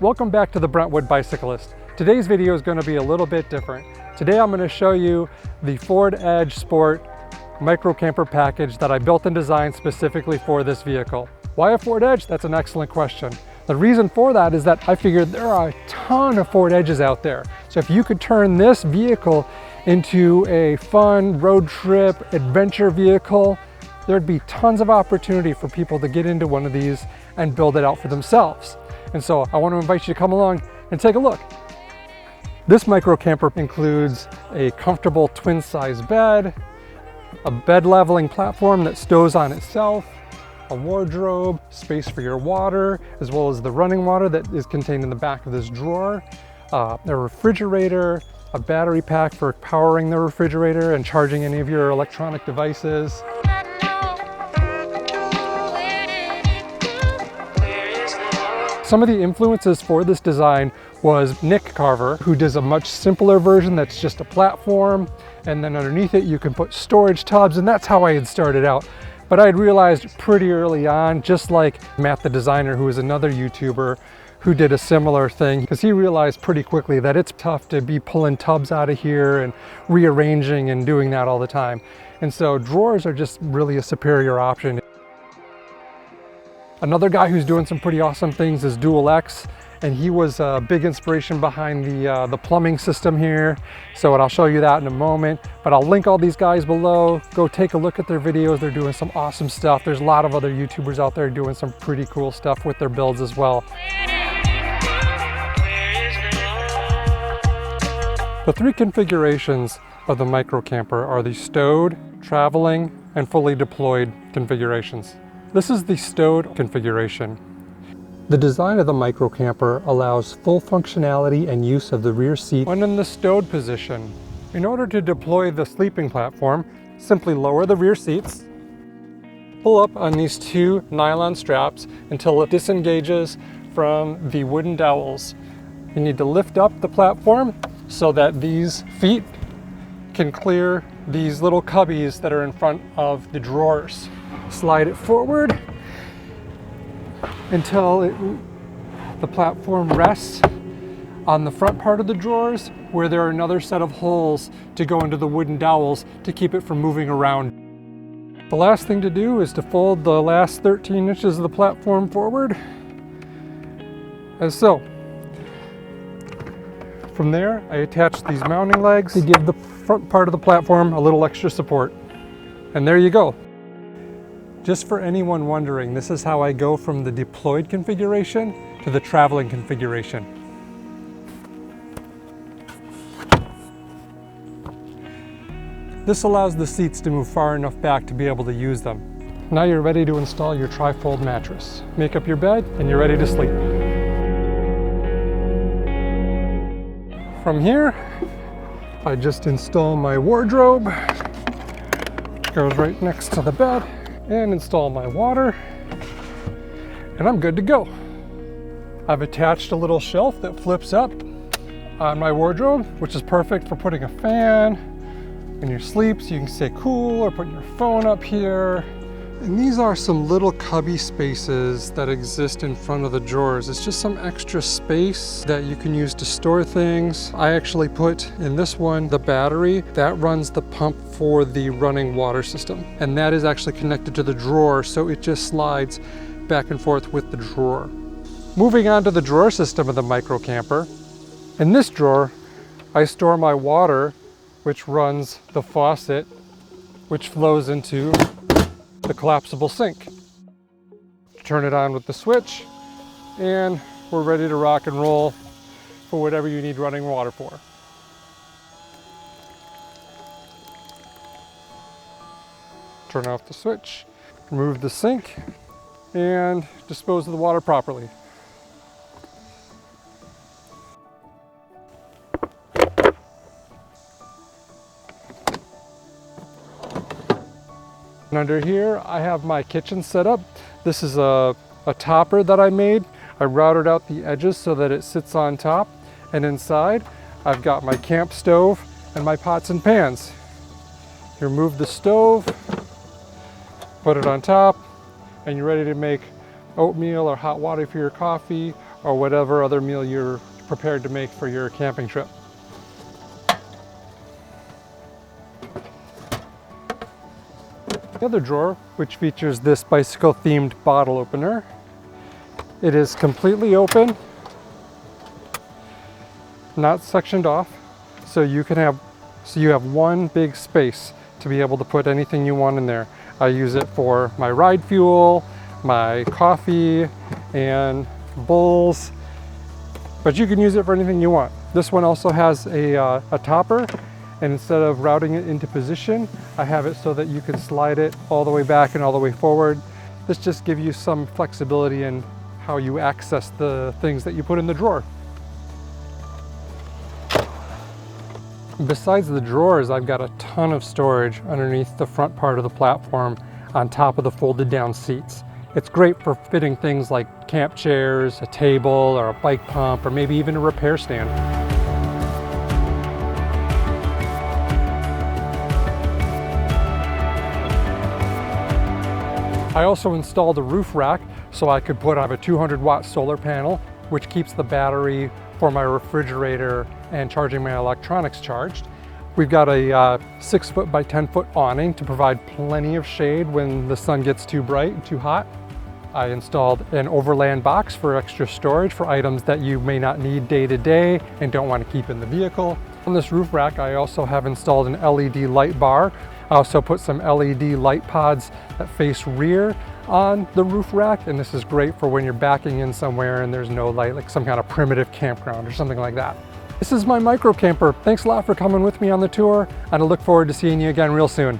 Welcome back to the Brentwood Bicyclist. Today's video is going to be a little bit different. Today I'm going to show you the Ford Edge Sport micro camper package that I built and designed specifically for this vehicle. Why a Ford Edge? That's an excellent question. The reason for that is that I figured there are a ton of Ford Edges out there. So if you could turn this vehicle into a fun road trip adventure vehicle, there'd be tons of opportunity for people to get into one of these and build it out for themselves. And so I want to invite you to come along and take a look. This micro camper includes a comfortable twin size bed, a bed leveling platform that stows on itself, a wardrobe, space for your water, as well as the running water that is contained in the back of this drawer, a refrigerator, a battery pack for powering the refrigerator and charging any of your electronic devices. Some of the influences for this design was Nick Carver, who does a much simpler version that's just a platform, and then underneath it you can put storage tubs, and that's how I had started out. But I had realized pretty early on, just like Matt the designer, who is another YouTuber who did a similar thing, because he realized pretty quickly that it's tough to be pulling tubs out of here and rearranging and doing that all the time. And so drawers are just really a superior option. Another guy who's doing some pretty awesome things is Dual X, and he was a big inspiration behind the plumbing system here. So I'll show you that in a moment, but I'll link all these guys below. Go take a look at their videos. They're doing some awesome stuff. There's a lot of other YouTubers out there doing some pretty cool stuff with their builds as well. The three configurations of the micro camper are the stowed, traveling, and fully deployed configurations. This is the stowed configuration. The design of the micro camper allows full functionality and use of the rear seat when in the stowed position. In order to deploy the sleeping platform, simply lower the rear seats, pull up on these two nylon straps until it disengages from the wooden dowels. You need to lift up the platform so that these feet can clear these little cubbies that are in front of the drawers. Slide it forward until the platform rests on the front part of the drawers, where there are another set of holes to go into the wooden dowels to keep it from moving around. The last thing to do is to fold the last 13 inches of the platform forward, as so. From there, I attach these mounting legs to give the front part of the platform a little extra support. And there you go. Just for anyone wondering, this is how I go from the deployed configuration to the traveling configuration. This allows the seats to move far enough back to be able to use them. Now you're ready to install your tri-fold mattress. Make up your bed and you're ready to sleep. From here, I just install my wardrobe, which goes right next to the bed, and install my water, and I'm good to go. I've attached a little shelf that flips up on my wardrobe, which is perfect for putting a fan in your sleep so you can stay cool, or putting your phone up here. And these are some little cubby spaces that exist in front of the drawers. It's just some extra space that you can use to store things. I actually put in this one the battery that runs the pump for the running water system. And that is actually connected to the drawer, so it just slides back and forth with the drawer. Moving on to the drawer system of the micro camper. In this drawer, I store my water, which runs the faucet, which flows into the collapsible sink. Turn it on with the switch, and we're ready to rock and roll for whatever you need running water for. Turn off the switch, remove the sink, and dispose of the water properly. And under here, I have my kitchen set up. This is a topper that I made. I routed out the edges so that it sits on top. And inside, I've got my camp stove and my pots and pans. You remove the stove, put it on top, and you're ready to make oatmeal or hot water for your coffee, or whatever other meal you're prepared to make for your camping trip. The other drawer, which features this bicycle themed bottle opener. It is completely open, not sectioned off, so you have one big space to be able to put anything you want in there. I use it for my ride fuel, my coffee, and bowls, but you can use it for anything you want. This one also has a topper, and instead of routing it into position, I have it so that you can slide it all the way back and all the way forward. This just gives you some flexibility in how you access the things that you put in the drawer. Besides the drawers, I've got a ton of storage underneath the front part of the platform on top of the folded down seats. It's great for fitting things like camp chairs, a table, or a bike pump, or maybe even a repair stand. I also installed a roof rack so I could put on a 200-watt solar panel, which keeps the battery for my refrigerator and charging my electronics charged. We've got a 6 foot by 10 foot awning to provide plenty of shade when the sun gets too bright and too hot. I installed an overland box for extra storage for items that you may not need day to day and don't want to keep in the vehicle. On this roof rack, I also have installed an LED light bar. I also put some LED light pods that face rear on the roof rack, and this is great for when you're backing in somewhere and there's no light, like some kind of primitive campground or something like that. This is my micro camper. Thanks a lot for coming with me on the tour, and I look forward to seeing you again real soon.